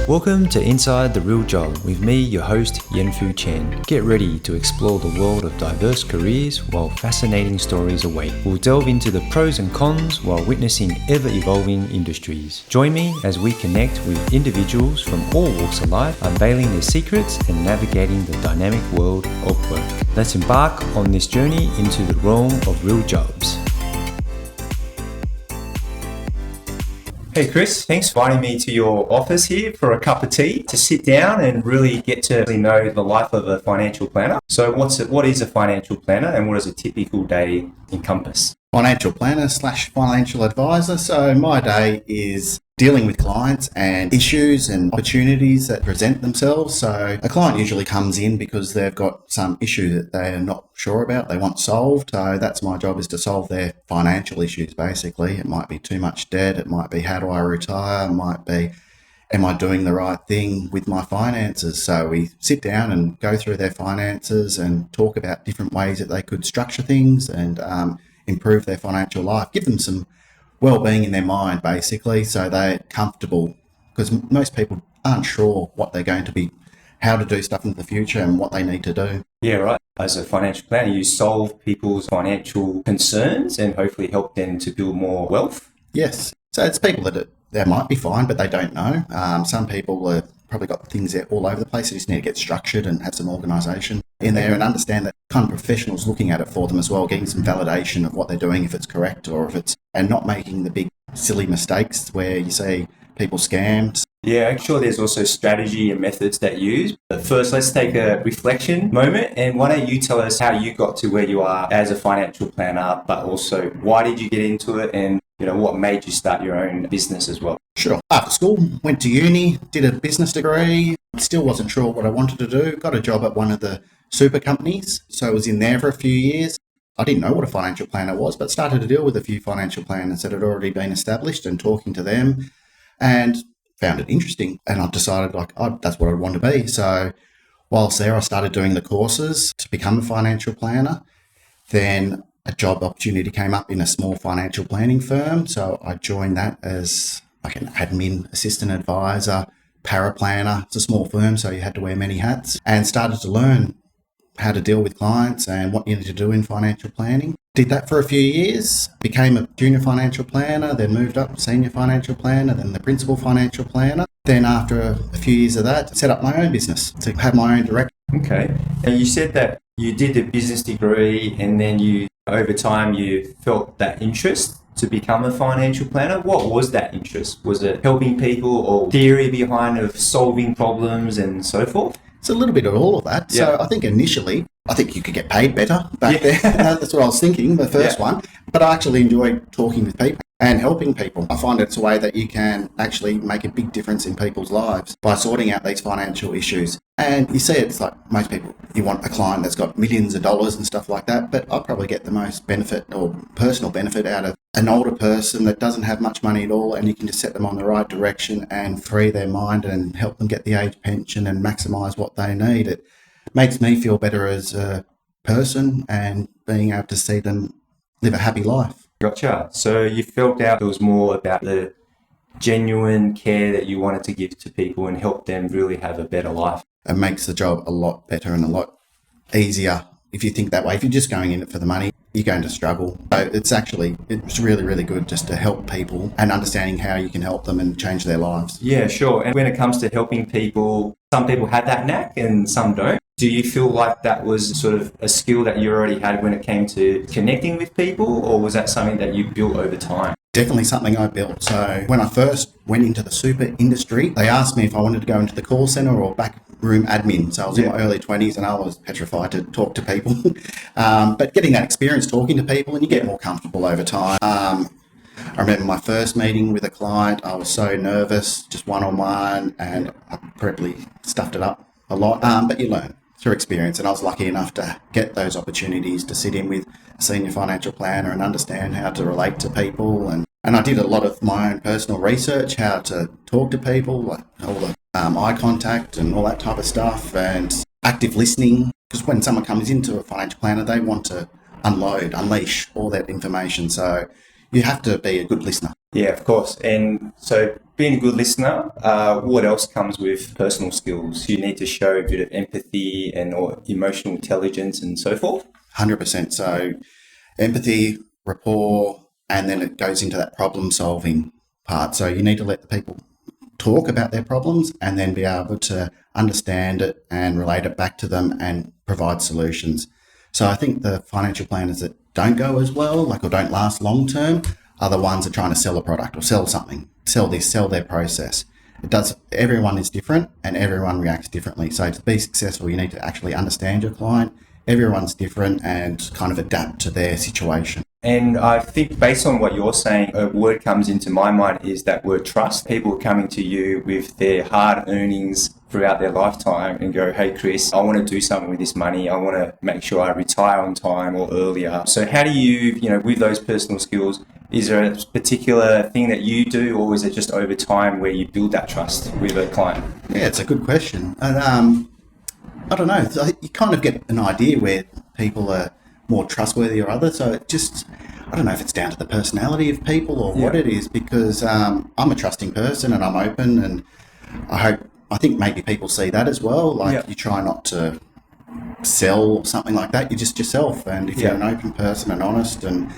Welcome to Inside the Real Job with me, your host, Yenfu Chen. Get ready to explore the world of diverse careers while fascinating stories await. We'll delve into the pros and cons while witnessing ever-evolving industries. Join me as we connect with individuals from all walks of life, unveiling their secrets and navigating the dynamic world of work. Let's embark on this journey into the realm of real jobs. Hey Chris, thanks for inviting me to your office here for a cup of tea to sit down and really get to know the life of a financial planner. So what is a financial planner and what does a typical day encompass? Financial planner / financial advisor. So my day is dealing with clients and issues and opportunities that present themselves. So a client usually comes in because they've got some issue that they are not sure about, they want solved. So that's my job, is to solve their financial issues basically. It might be too much debt, it might be how do I retire, it might be am I doing the right thing with my finances. So we sit down and go through their finances and talk about different ways that they could structure things and improve their financial life, give them some well-being in their mind basically, so they're comfortable, because most people aren't sure what they're going to be, how to do stuff in the future and what they need to do. Yeah, right. As a financial planner, you solve people's financial concerns and hopefully help them to build more wealth. Yes. So it's people that they might be fine, but they don't know. Some people have probably got things there all over the place. They just need to get structured and have some organisation in there and understand that kind of professionals looking at it for them as well, getting some validation of what they're doing, if it's correct or if it's, and not making the big silly mistakes where you see people scammed. Yeah, I'm sure there's also strategy and methods that you use. But first, let's take a reflection moment. And why don't you tell us how you got to where you are as a financial planner, but also why did you get into it and what made you start your own business as well? Sure. After school, went to uni, did a business degree, still wasn't sure what I wanted to do, got a job at one of the super companies. So I was in there for a few years. I didn't know what a financial planner was, but started to deal with a few financial planners that had already been established and talking to them and found it interesting. And I decided that's what I want to be. So whilst there, I started doing the courses to become a financial planner. Then a job opportunity came up in a small financial planning firm. So I joined that as like an admin, assistant advisor, paraplanner. It's a small firm, so you had to wear many hats, and started to learn how to deal with clients and what you need to do in financial planning. Did that for a few years, became a junior financial planner, then moved up to senior financial planner, then the principal financial planner. Then after a few years of that, set up my own business to have my own direction. Okay. And you said that you did the business degree and then over time you felt that interest to become a financial planner. What was that interest? Was it helping people or theory behind of solving problems and so forth? It's a little bit of all of that. Yeah. So I think initially, you could get paid better back there. That's what I was thinking, the first one. But I actually enjoy talking with people and helping people. I find it's a way that you can actually make a big difference in people's lives by sorting out these financial issues. And you see, it's like most people, you want a client that's got millions of dollars and stuff like that, but I probably get the most benefit or personal benefit out of an older person that doesn't have much money at all, and you can just set them on the right direction and free their mind and help them get the age pension and maximise what they need. It makes me feel better as a person and being able to see them live a happy life. Gotcha. So you felt out it was more about the genuine care that you wanted to give to people and help them really have a better life. It makes the job a lot better and a lot easier if you think that way. If you're just going in it for the money, you're going to struggle. So it's really, really good just to help people and understanding how you can help them and change their lives. Yeah, sure. And when it comes to helping people, some people have that knack and some don't. Do you feel like that was sort of a skill that you already had when it came to connecting with people, or was that something that you built over time? Definitely something I built. So when I first went into the super industry, they asked me if I wanted to go into the call center or back room admin. So I was in my early 20s and I was petrified to talk to people. But getting that experience talking to people, and you get more comfortable over time. I remember my first meeting with a client, I was so nervous, just one-on-one, and I probably stuffed it up a lot. But you learn through experience, and I was lucky enough to get those opportunities to sit in with a senior financial planner and understand how to relate to people. And I did a lot of my own personal research, how to talk to people, like all the eye contact and all that type of stuff, and active listening. Because when someone comes into a financial planner, they want to unleash all that information. So you have to be a good listener. Yeah, of course. And so being a good listener, what else comes with personal skills? You need to show a bit of empathy and or emotional intelligence and so forth. 100%. So empathy, rapport, and then it goes into that problem solving part. So you need to let the people talk about their problems and then be able to understand it and relate it back to them and provide solutions. So I think the financial planners that don't go as well, or don't last long term, are the ones that are trying to sell a product or sell something, sell their process. Everyone is different and everyone reacts differently. So to be successful, you need to actually understand your client. Everyone's different and kind of adapt to their situation. And I think based on what you're saying, a word comes into my mind is that word trust. People are coming to you with their hard earnings throughout their lifetime and go, hey, Chris, I want to do something with this money. I want to make sure I retire on time or earlier. So how do you, with those personal skills, is there a particular thing that you do, or is it just over time where you build that trust with a client? Yeah, it's a good question. And I don't know. You kind of get an idea where people are more trustworthy or other. So I don't know if it's down to the personality of people or what it is, because I'm a trusting person and I'm open, and I think maybe people see that as well. You try not to sell something like that. You're just yourself, and if you're an open person and honest, and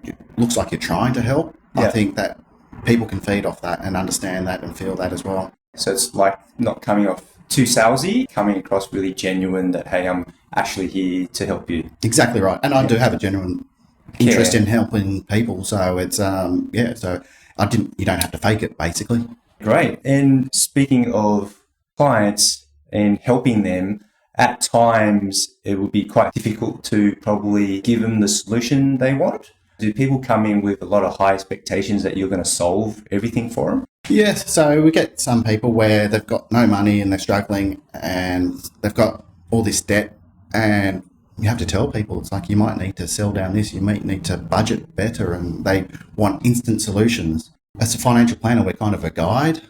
it looks like you're trying to help, I think that people can feed off that and understand that and feel that as well. So it's like not coming off too salesy, coming across really genuine that, hey, I'm actually here to help you. Exactly right. And I do have a genuine interest in helping people. So it's, so you don't have to fake it, basically. Great. And speaking of clients and helping them, at times it would be quite difficult to probably give them the solution they want. Do people come in with a lot of high expectations that you're going to solve everything for them? Yes. So we get some people where they've got no money and they're struggling and they've got all this debt, and you have to tell people, it's like, you might need to sell down this, you might need to budget better, and they want instant solutions. As a financial planner, we're kind of a guide.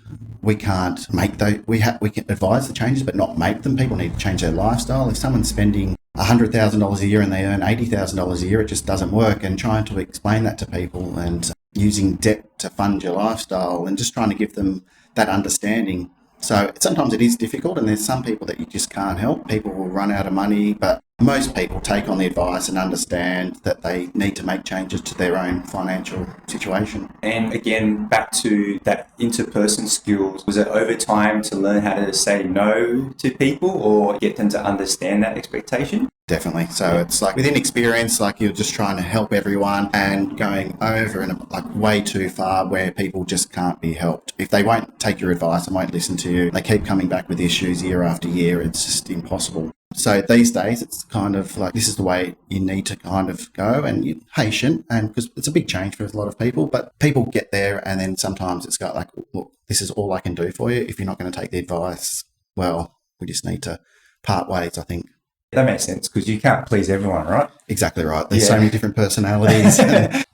We can't make we can advise the changes, but not make them. People need to change their lifestyle. If someone's spending $100,000 a year and they earn $80,000 a year, it just doesn't work. And trying to explain that to people and using debt to fund your lifestyle and just trying to give them that understanding. So sometimes it is difficult, and there's some people that you just can't help. People will run out of money, but most people take on the advice and understand that they need to make changes to their own financial situation. And again, back to that interperson skills, was it over time to learn how to say no to people or get them to understand that expectation? Definitely. So it's like within experience, like you're just trying to help everyone and going over and like way too far where people just can't be helped. If they won't take your advice and won't listen to you, they keep coming back with issues year after year. It's just impossible. So these days, it's kind of like this is the way you need to kind of go, and you're patient, and because it's a big change for a lot of people, but people get there, and then sometimes it's got like, look, this is all I can do for you. If you're not going to take the advice, well, we just need to part ways, I think. That makes sense, because you can't please everyone, right? Exactly right. There's so many different personalities.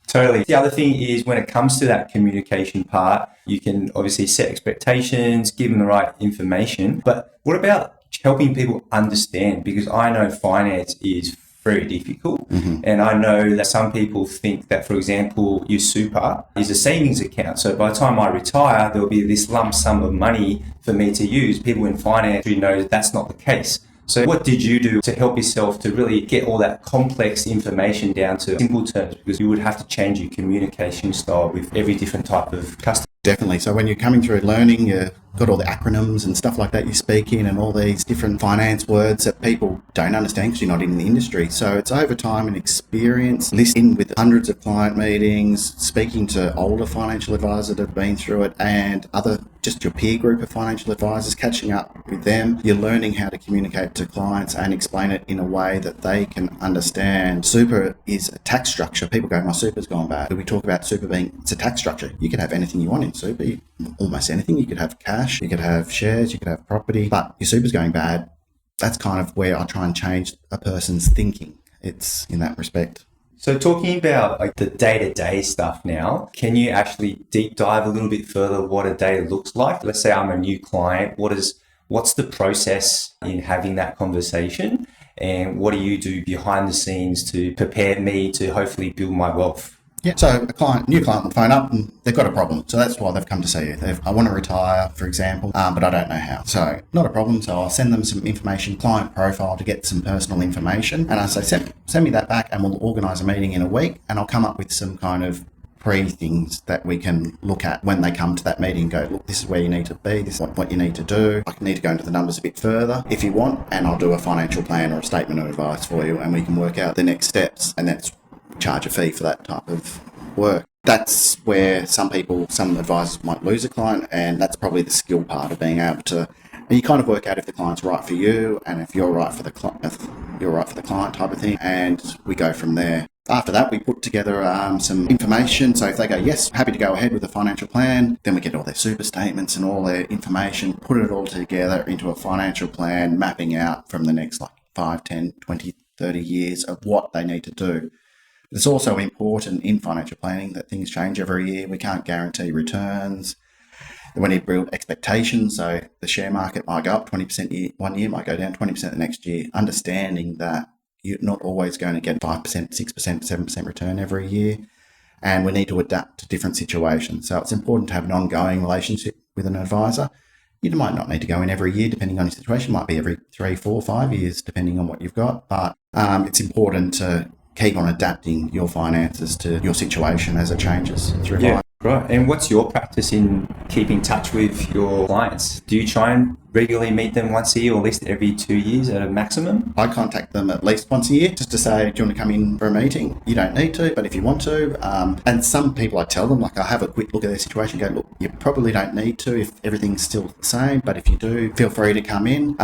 Totally. The other thing is when it comes to that communication part, you can obviously set expectations, give them the right information. But what about helping people understand? Because I know finance is very difficult. Mm-hmm. And I know that some people think that, for example, your super is a savings account. So by the time I retire, there'll be this lump sum of money for me to use. People in finance know that that's not the case. So what did you do to help yourself to really get all that complex information down to simple terms? Because you would have to change your communication style with every different type of customer. Definitely. So when you're coming through learning, you've got all the acronyms and stuff like that you speak in, and all these different finance words that people don't understand because you're not in the industry. So it's over time and experience, listening with hundreds of client meetings, speaking to older financial advisors that have been through it, and just your peer group of financial advisors, catching up with them. You're learning how to communicate to clients and explain it in a way that they can understand. Super is a tax structure. People go, my super's gone bad. We talk about super it's a tax structure. You can have anything you want in super, almost anything. You could have cash, you could have shares, you could have property, but your super's going bad. That's kind of where I try and change a person's thinking. It's in that respect. So talking about like the day-to-day stuff now, can you actually deep dive a little bit further what a day looks like? Let's say I'm a new client. What's the process in having that conversation? And what do you do behind the scenes to prepare me to hopefully build my wealth? Yeah. So new client will phone up and they've got a problem. So that's why they've come to see you. I want to retire, for example, but I don't know how. So not a problem. So I'll send them some information, client profile to get some personal information. And I say, send me that back and we'll organise a meeting in a week and I'll come up with some kind of things that we can look at when they come to that meeting and go, look, this is where you need to be, this is what you need to do. I need to go into the numbers a bit further if you want, and I'll do a financial plan or a statement of advice for you and we can work out the next steps, and that's charge a fee for that type of work. That's where some advisors might lose a client, and that's probably the skill part of being able to, and you kind of work out if the client's right for you and if you're right for the client type of thing, and we go from there. After that, we put together some information. So if they go, yes, happy to go ahead with the financial plan, then we get all their super statements and all their information, put it all together into a financial plan, mapping out from the next 5, 10, 20, 30 years of what they need to do. It's also important in financial planning that things change every year. We can't guarantee returns. We need to build expectations. So the share market might go up 20% one year, might go down 20% the next year, understanding that you're not always going to get 5%, 6%, 7% return every year. And we need to adapt to different situations. So it's important to have an ongoing relationship with an advisor. You might not need to go in every year, depending on your situation. It might be every 3, 4, 5 years, depending on what you've got. But it's important to keep on adapting your finances to your situation as it changes through life. Right. And what's your practice in keeping touch with your clients? Do you try and regularly meet them once a year or at least every 2 years at a maximum? I contact them at least once a year just to say, do you want to come in for a meeting? You don't need to, but if you want to. And some people I tell them, I have a quick look at their situation, go, look, you probably don't need to if everything's still the same, but if you do, feel free to come in.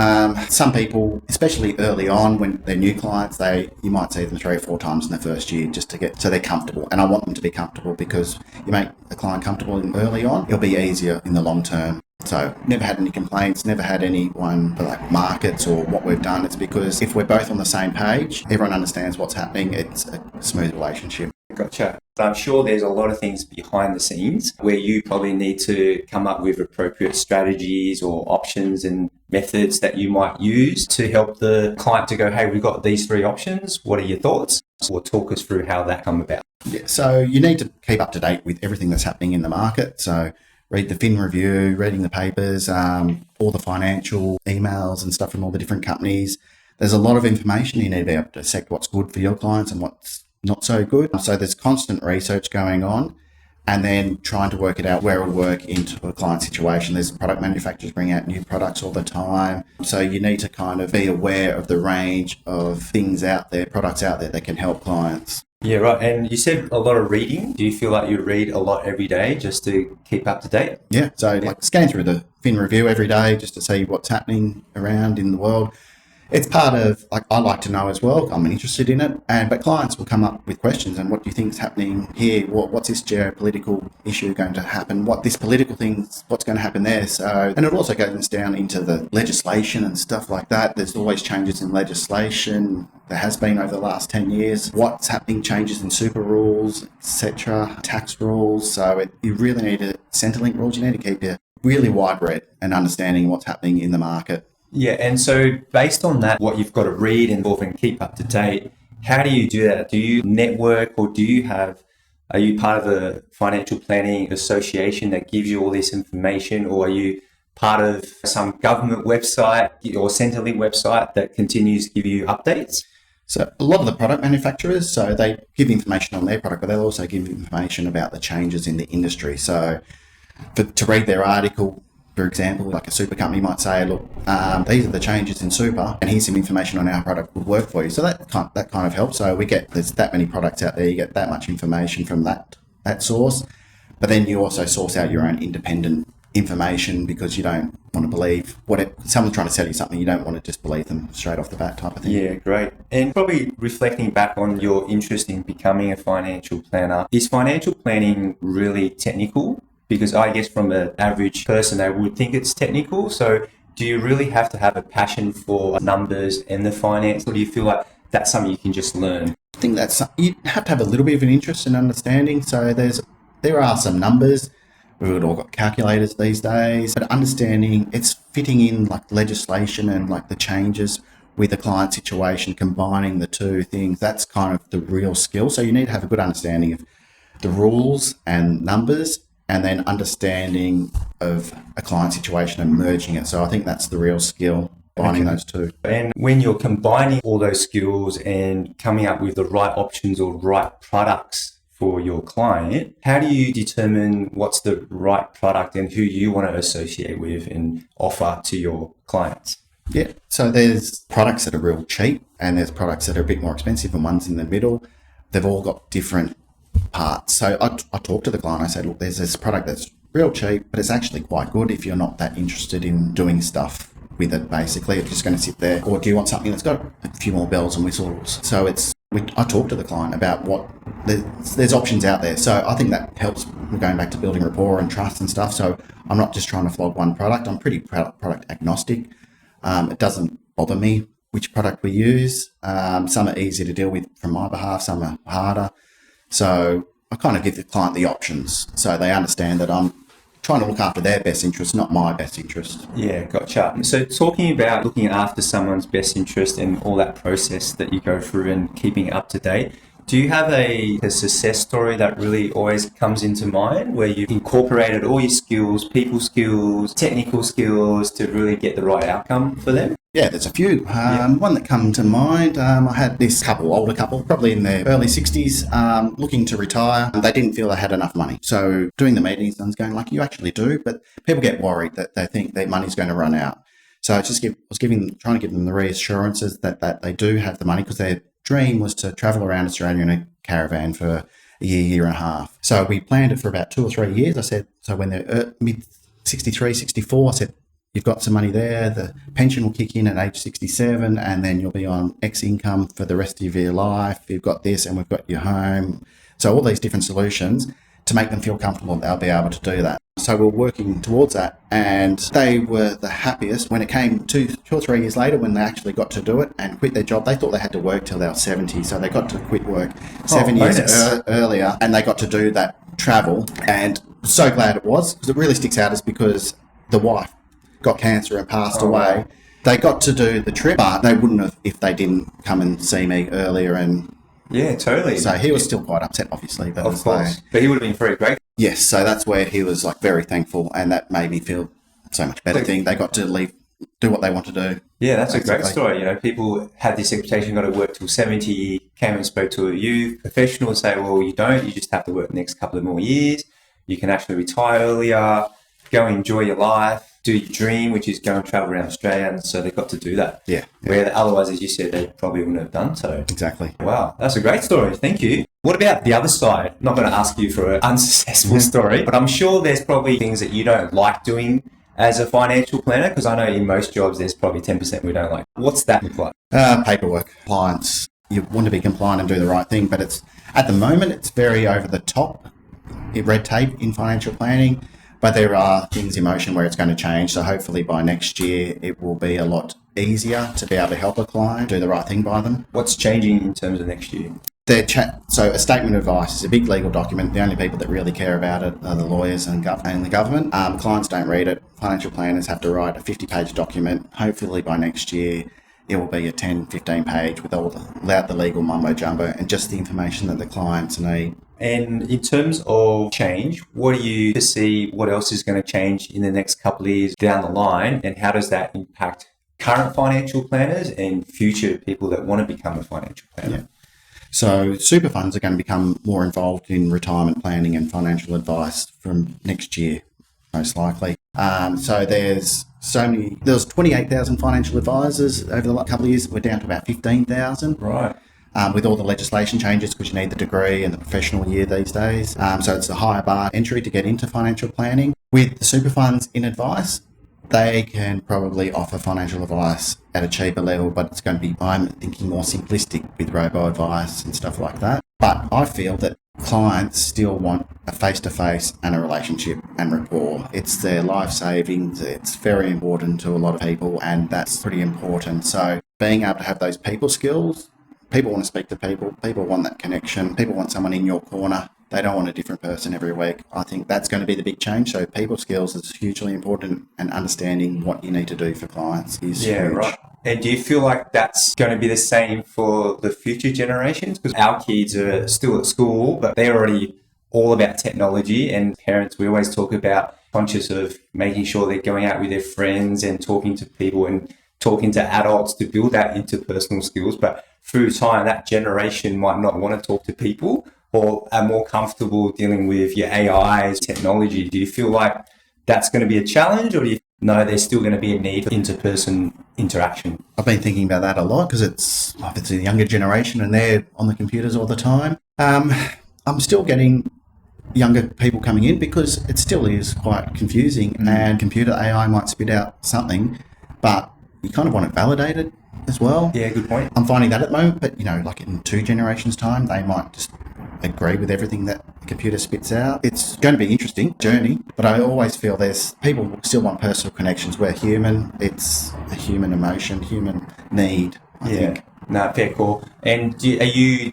Some people, especially early on when they're new clients, you might see them 3 or 4 times in the first year just to get so they're comfortable. And I want them to be comfortable, because you make a client comfortable early on, it'll be easier in the long term. So never had any complaints, never had anyone markets or what we've done. It's because if we're both on the same page, everyone understands what's happening, it's a smooth relationship. Gotcha. I'm sure there's a lot of things behind the scenes where you probably need to come up with appropriate strategies or options and methods that you might use to help the client to go, hey, we've got these 3 options. What are your thoughts? Or talk us through how that come about. Yeah, so you need to keep up to date with everything that's happening in the market. So read the Fin Review, reading the papers, all the financial emails and stuff from all the different companies. There's a lot of information. You need to be able to dissect what's good for your clients and what's not so good. So there's constant research going on, and then trying to work it out where it will work into a client situation. There's product manufacturers bring out new products all the time. So you need to kind of be aware of the range of things out there, products out there that can help clients. Yeah, right. And you said a lot of reading. Do you feel like you read a lot every day just to keep up to date? Yeah. So scan through the Fin Review every day just to see what's happening around in the world. It's part of, I like to know as well. I'm interested in it. But clients will come up with questions. And what do you think is happening here? What's this geopolitical issue going to happen? What this political thing, what's going to happen there? So, and it also goes down into the legislation and stuff like that. There's always changes in legislation. There has been over the last 10 years. What's happening, changes in super rules, etc., tax rules. So you really need Centrelink rules. You need to keep your really wide read and understanding what's happening in the market. Yeah, and so based on that, what you've got to read and keep up to date, how do you do that? Do you network, or are you part of a financial planning association that gives you all this information, or are you part of some government website or Centrelink website that continues to give you updates? So a lot of the product manufacturers, so they give information on their product, but they'll also give information about the changes in the industry. So to read their article, for example, like a super company might say, look, these are the changes in super, and here's some information on our product would work for you. So that kind of helps. So there's that many products out there, you get that much information from that source. But then you also source out your own independent information, because you don't want to believe someone's trying to sell you something, you don't want to just believe them straight off the bat type of thing. Yeah, great. And probably reflecting back on your interest in becoming a financial planner, is financial planning really technical? Because I guess from an average person, they would think it's technical. So do you really have to have a passion for numbers and the finance, or do you feel like that's something you can just learn? I think you have to have a little bit of an interest in understanding. So there are some numbers. We've all got calculators these days, but understanding it's fitting in legislation and the changes with the client situation, combining the two things, that's kind of the real skill. So you need to have a good understanding of the rules and numbers, and then understanding of a client situation and merging it. So I think that's the real skill, combining those two. And when you're combining all those skills and coming up with the right options or right products for your client, how do you determine what's the right product and who you want to associate with and offer to your clients? Yeah, so there's products that are real cheap and there's products that are a bit more expensive and one's in the middle. They've all got different parts. So I talked to the client, I said, look, there's this product that's real cheap, but it's actually quite good if you're not that interested in doing stuff with it, basically. It's just going to sit there. Or do you want something that's got a few more bells and whistles? So I talked to the client about what there's options out there. So I think that helps. We're going back to building rapport and trust and stuff. So I'm not just trying to flog one product. I'm pretty product agnostic. It doesn't bother me which product we use. Some are easier to deal with from my behalf. Some are harder. So I kind of give the client the options so they understand that I'm trying to look after their best interest, not my best interest. Yeah, gotcha. So talking about looking after someone's best interest and all that process that you go through and keeping it up to date, do you have a success story that really always comes into mind where you've incorporated all your skills, people skills, technical skills to really get the right outcome for them? Yeah, there's a few. One that come to mind, I had this older couple, probably in their early 60s, looking to retire. They didn't feel they had enough money. So doing the meetings, I was going like, you actually do, but people get worried that they think their money's going to run out. So I was trying to give them the reassurances that they do have the money, because their dream was to travel around Australia in a caravan for a year and a half. So we planned it for about 2 or 3 years. I said, so when they're mid 63, 64, I said, you've got some money there. The pension will kick in at age 67, and then you'll be on X income for the rest of your life. You've got this, and we've got your home. So all these different solutions to make them feel comfortable they'll be able to do that. So we're working towards that, and they were the happiest when it came 2 or 3 years later, when they actually got to do it and quit their job. They thought they had to work till they were 70, so they got to quit work 7 years earlier, and they got to do that travel. And so glad it was, because it really sticks out, is because the wife got cancer and passed away. Wow. They got to do the trip, but they wouldn't have if they didn't come and see me earlier. And yeah, totally. So he was still quite upset, obviously. But of course. But he would have been very grateful. Yes, so that's where he was like very thankful, and that made me feel so much better. They got to do what they want to do. Yeah, that's basically a great story. You know, people have this expectation, got to work till 70, came and spoke to a youth professional, say, well, you don't, you just have to work the next couple of more years. You can actually retire earlier, go enjoy your life, do your dream, which is go and travel around Australia. And so they got to do that. Yeah. Where otherwise, as you said, they probably wouldn't have done so. Exactly. Wow, that's a great story. Thank you. What about the other side? I'm not going to ask you for an unsuccessful story, but I'm sure there's probably things that you don't like doing as a financial planner, because I know in most jobs there's probably 10% we don't like. What's that look like? Paperwork, compliance. You want to be compliant and do the right thing, but it's at the moment it's very over the top, red tape in financial planning. But there are things in motion where it's going to change. So hopefully by next year, it will be a lot easier to be able to help a client do the right thing by them. What's changing in terms of next year? So a statement of advice is a big legal document. The only people that really care about it are the lawyers and the government. Clients don't read it. Financial planners have to write a 50-page document. Hopefully by next year, it will be a 10, 15-page without the legal mumbo-jumbo and just the information that the clients need. And in terms of change, what do you see what else is going to change in the next couple of years down the line, and how does that impact current financial planners and future people that want to become a financial planner? Yeah. So super funds are going to become more involved in retirement planning and financial advice from next year, most likely. So there was 28,000 financial advisors over the last couple of years. We're down to about 15,000. Right. With all the legislation changes, because you need the degree and the professional year these days. So it's a higher bar entry to get into financial planning. With the super funds in advice, they can probably offer financial advice at a cheaper level, but it's going to be, I'm thinking, more simplistic with robo-advice and stuff like that. But I feel that clients still want a face-to-face and a relationship and rapport. It's their life savings. It's very important to a lot of people, and that's pretty important. So being able to have those people skills, people want to speak to people. People want that connection. People want someone in your corner. They don't want a different person every week. I think that's going to be the big change. So people skills is hugely important, and understanding what you need to do for clients is huge. Right. And do you feel like that's going to be the same for the future generations? Because our kids are still at school, but they're already all about technology, and parents, we always talk about conscious of making sure they're going out with their friends and talking to people and talking to adults to build that interpersonal skills. But through time, that generation might not want to talk to people or are more comfortable dealing with your AI technology. Do you feel like that's going to be a challenge, or do you know there's still going to be a need for in-person interaction? I've been thinking about that a lot because it's obviously the younger generation and they're on the computers all the time. I'm still getting younger people coming in because it still is quite confusing, and computer AI might spit out something, but you kind of want it validated as well. Yeah, good point. I'm finding that at the moment, but like in 2 generations' time, they might just agree with everything that the computer spits out. It's going to be an interesting journey, but I always feel there's people still want personal connections. We're human. It's a human emotion, human need, I think. No, fair call. And are you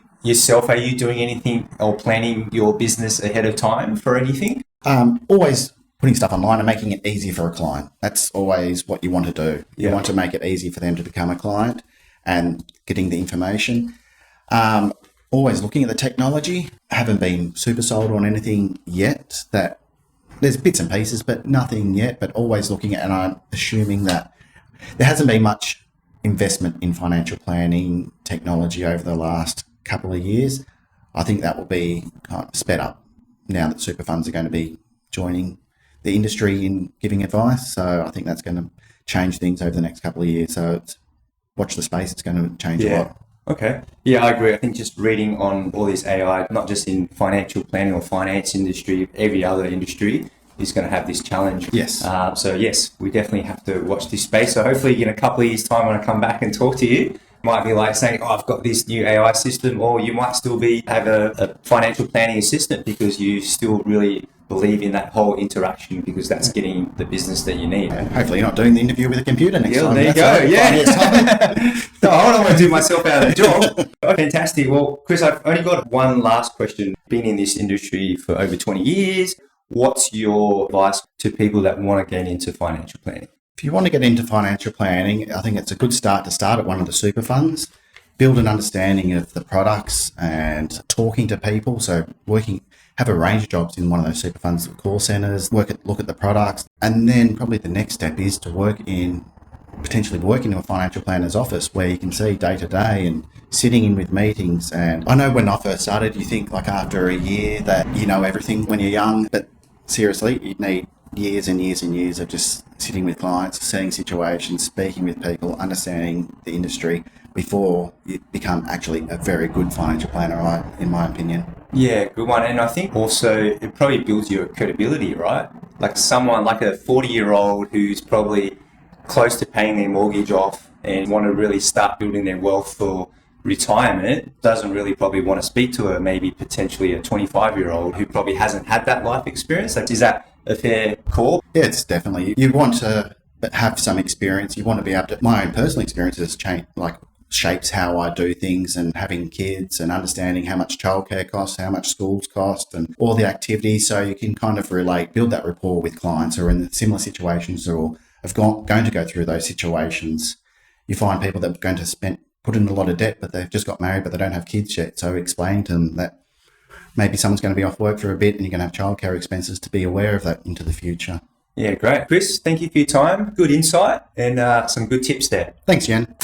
doing anything or planning your business ahead of time for anything? Always putting stuff online and making it easy for a client. That's always what you want to do. You want to make it easy for them to become a client and getting the information. Always looking at the technology. Haven't been super sold on anything yet. That there's bits and pieces, but nothing yet. But always looking at, and I'm assuming that there hasn't been much investment in financial planning technology over the last couple of years. I think that will be kind of sped up now that super funds are going to be joining the industry in giving advice. So I think that's going to change things over the next couple of years. So watch the space. It's going to change a lot. Okay. Yeah, I agree. I think just reading on all this AI, not just in financial planning or finance industry, every other industry is going to have this challenge. Yes. So yes, we definitely have to watch this space. So hopefully in a couple of years' time when I come back and talk to you, might be like saying, I've got this new AI system, or you might still have a financial planning assistant because you still really believe in that whole interaction, because that's getting the business that you need. Hopefully you're not doing the interview with a computer next time. There you go. No, I don't want to do myself out of the job. Fantastic. Well, Chris, I've only got one last question. Been in this industry for over 20 years. What's your advice to people that want to get into financial planning? If you want to get into financial planning, I think it's a good start to start at one of the super funds, build an understanding of the products and talking to people. So have a range of jobs in one of those super funds, call centers, look at the products. And then probably the next step is to potentially work in a financial planner's office where you can see day to day and sitting in with meetings. And I know when I first started, you think like after a year that you know everything when you're young, but seriously, you need years and years and years of just sitting with clients, seeing situations, speaking with people, understanding the industry before you become actually a very good financial planner, in my opinion. Yeah, good one. And I think also it probably builds your credibility, right? Like someone like a 40-year-old who's probably close to paying their mortgage off and want to really start building their wealth for retirement doesn't really probably want to speak to maybe potentially a 25-year-old who probably hasn't had that life experience. Is that a fair call? Yeah, it's definitely. You want to have some experience. You want to be able to. My own personal experiences shapes how I do things, and having kids and understanding how much childcare costs, how much schools cost, and all the activities. So you can kind of build that rapport with clients who are in similar situations or going to go through those situations. You find people that are going to put in a lot of debt, but they've just got married, but they don't have kids yet. So explain to them that maybe someone's going to be off work for a bit and you're going to have childcare expenses, to be aware of that into the future. Yeah, great. Chris, thank you for your time. Good insight and some good tips there. Thanks, Yen.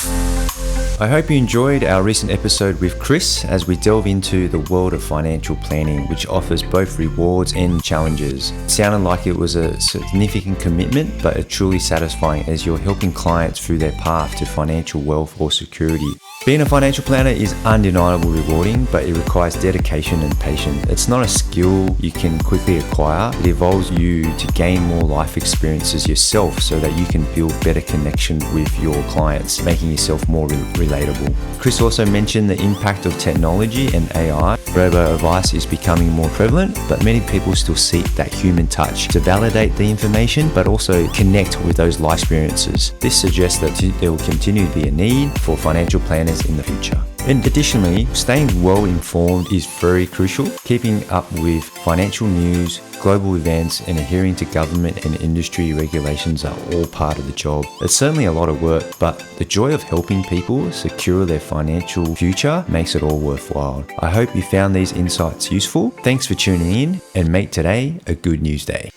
I hope you enjoyed our recent episode with Chris as we delve into the world of financial planning, which offers both rewards and challenges. It sounded like it was a significant commitment, but a truly satisfying as you're helping clients through their path to financial wealth or security. Being a financial planner is undeniably rewarding, but it requires dedication and patience. It's not a skill you can quickly acquire. It involves you to gain more life experiences yourself so that you can build better connection with your clients, making yourself more relatable. Chris also mentioned the impact of technology and AI. Robo-advice is becoming more prevalent, but many people still seek that human touch to validate the information, but also connect with those life experiences. This suggests that there will continue to be a need for financial planners in the future. And additionally, staying well informed is very crucial. Keeping up with financial news, global events, and adhering to government and industry regulations are all part of the job. It's certainly a lot of work, but the joy of helping people secure their financial future makes it all worthwhile. I hope you found these insights useful. Thanks for tuning in, and make today a good news day.